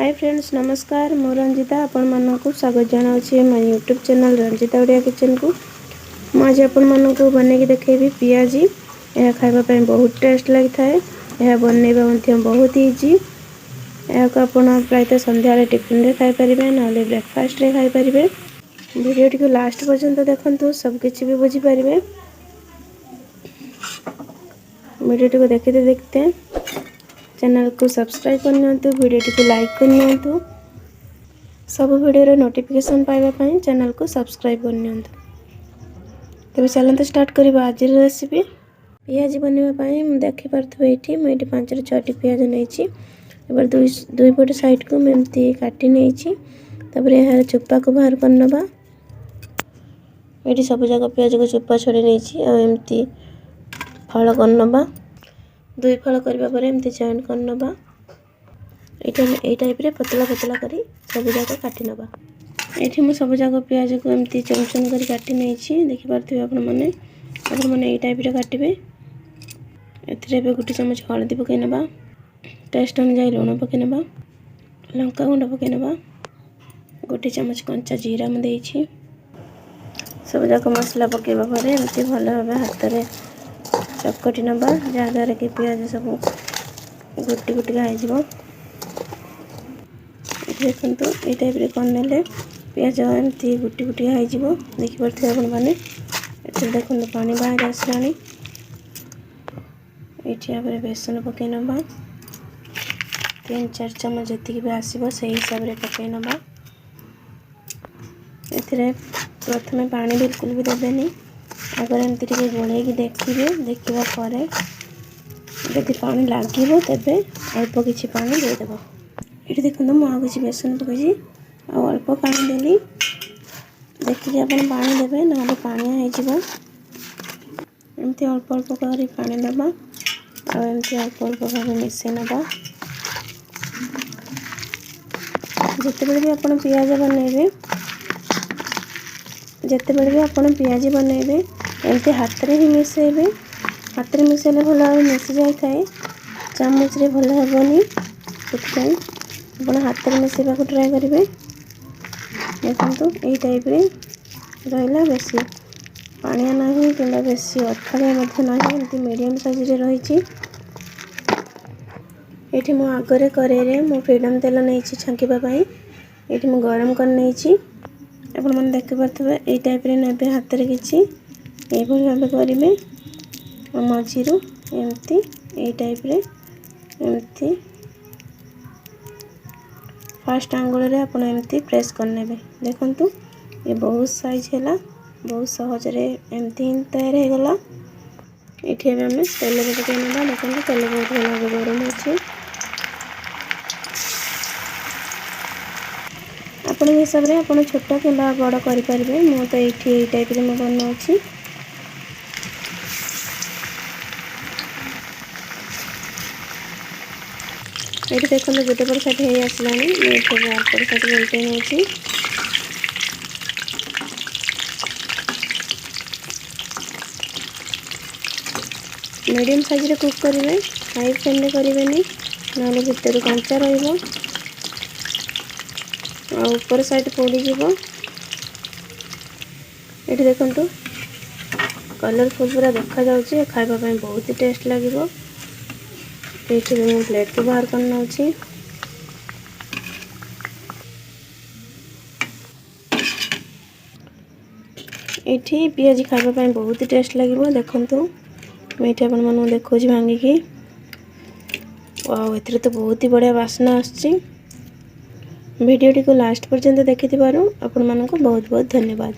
Hi friends नमस्कार मु रंजिता आपण मानक स्वागत जनाऊँगी मो YouTube channel Ranjita Odia kitchen को। मुझे आपण मानक बनैकी देखेबी पियाजी। यह खाइबा बहुत टेस्ट लगी थाए। यह बनैबा बहुत इजी। यह को आपण प्रायतः संध्या टिफिन रे खाई परिबे ना ब्रेकफास्ट रे खाई परिबे। वीडियो टी को लास्ट पर्यंत देखंतु सब किछि भी बुझी परिबे। वीडियो टी को देखते देखते चैनल को सब्सक्राइब करनियंतु, वीडियो को लाइक करनियंतु। सब वीडियो रे नोटिफिकेशन पाइबा पई चैनल को सब्सक्राइब करनियंतु। तबे चलते स्टार्ट करबा आज रेसिपी। पियाज बनवा पई हम देखि परथबे एठी मैं 5 ରୁ 6 पियाज नेछि। एबार दुई पट साइड को मेमती काटी नेछि। तबरे यार चोपा को बाहर करनबा। एठी सब जगह पियाज को चोपा छडे नेछि आ एमती फळ करनबा। दुई फल करबा परे एमती जॉइन करनबा। एटा ए टाइप रे पतला पतला करी सब जगह काटी नबा। एठी मु सब जगह पियाज को एमती चमचम करी काटी नेछि। देखि परथबे आपण माने ए टाइप रे काटिबे। एथिरे बे गुटी चमच हळदी पकै नबा। टेस्ट अनुसार लूण पकै नबा। लंका गुंड पकै नबा। गुटी चमच कंचा जीरा म देछि। सब जगह मसला पकेबा परे एमती भलो भाबे हाथ रे चकटी नबा जहाँ कि पियाज सब गुटी गुटी खाई। देखो ये टाइप रे करने पियाज एमती गुटी गुटी खाई। देखिपे आपण मैंने देखो पानी बाहर आसला। ये बेसन पकई नबा 3-4 चम्मच जी भी आसो से हिसाब से पकई नबा। ए प्रथम पानी बिल्कुल भी देवेनि। अगर एमती गोल देखिए देखा पर यदि पानी लगे तेबे अल्प किछि पानी देदेव। ये देखो मुझे किसी बेसन पकई अल्प पानी देली। देखिए आप पानी देवे ना पानी हो एमती अल्प अल्प कर पानी दबा आमती अल्प अल्प भाव मिसई नबा। जितेबाला भी आप पियाज बनइबे जितेबाला भी आप पियाज बनइबे एमती हाथ रे ही मिसेबे। हाथ रे मिसेले भल भाव मिसी जाए थाए। चामच रे भल हेबनी सेतपई आपण हाथ रे मिसेबा को ट्राई करिवे। देखंतु एई टाइप रे रहला बेसी पानिया नाही किंबा बेसी अठालिया मध्ये नाही एमती मीडियम साइज रे रहिछि। एठी मो आगरे करे रे मो फ्रीडम तेल नैछि छांकीबा पई। एठी मो गरम कर नैछि। आपण मन देखि परथबे एई टाइप रे नेबे हाथ रे किछि एई भली भाबे करिवे। मझिरु एमती ए टाइप रे एमती फर्स्ट आंगुल रे आपण एमती प्रेस करनेबे। देखंतु ये बहुत साइज हैला बहुत सहज रे एमती तैयार हे गला। एठी हम तेल रे पकै नेबा। देखंतु तेल बहुत भल गरम अछि। आपण हिसाब रे आपण छोटा किंबा बड़ करि परिबे। मो तो एठी ए टाइप रे मो बन अछि। ये देखो गोटे पर साइड हो आसला पर साइड बोलते नहीं। मीडियम साइज रे कुक करेंगे। हाई फ्लेम रे करेंगे ना भितर कंचा रहिबो आ ऊपर साइड पोड़ी जीवो। ये देखंतु कलरफुल पूरा देखा जाउछि। खाइबा पई बहुत ही टेस्ट लागिबो। ये प्लेट को बाहर करना अछि। एठी पियाज खाइबा पई बहुत ही टेस्ट लागिबो। देखंतु मीठा आपण मन देखौछि भांगी की। वाओ एथिरे तो बहुत ही बढ़िया वासना आछि। वीडियो टी को लास्ट पर्यंत देखिथिबारु आपण मानको बहुत बहुत धन्यवाद।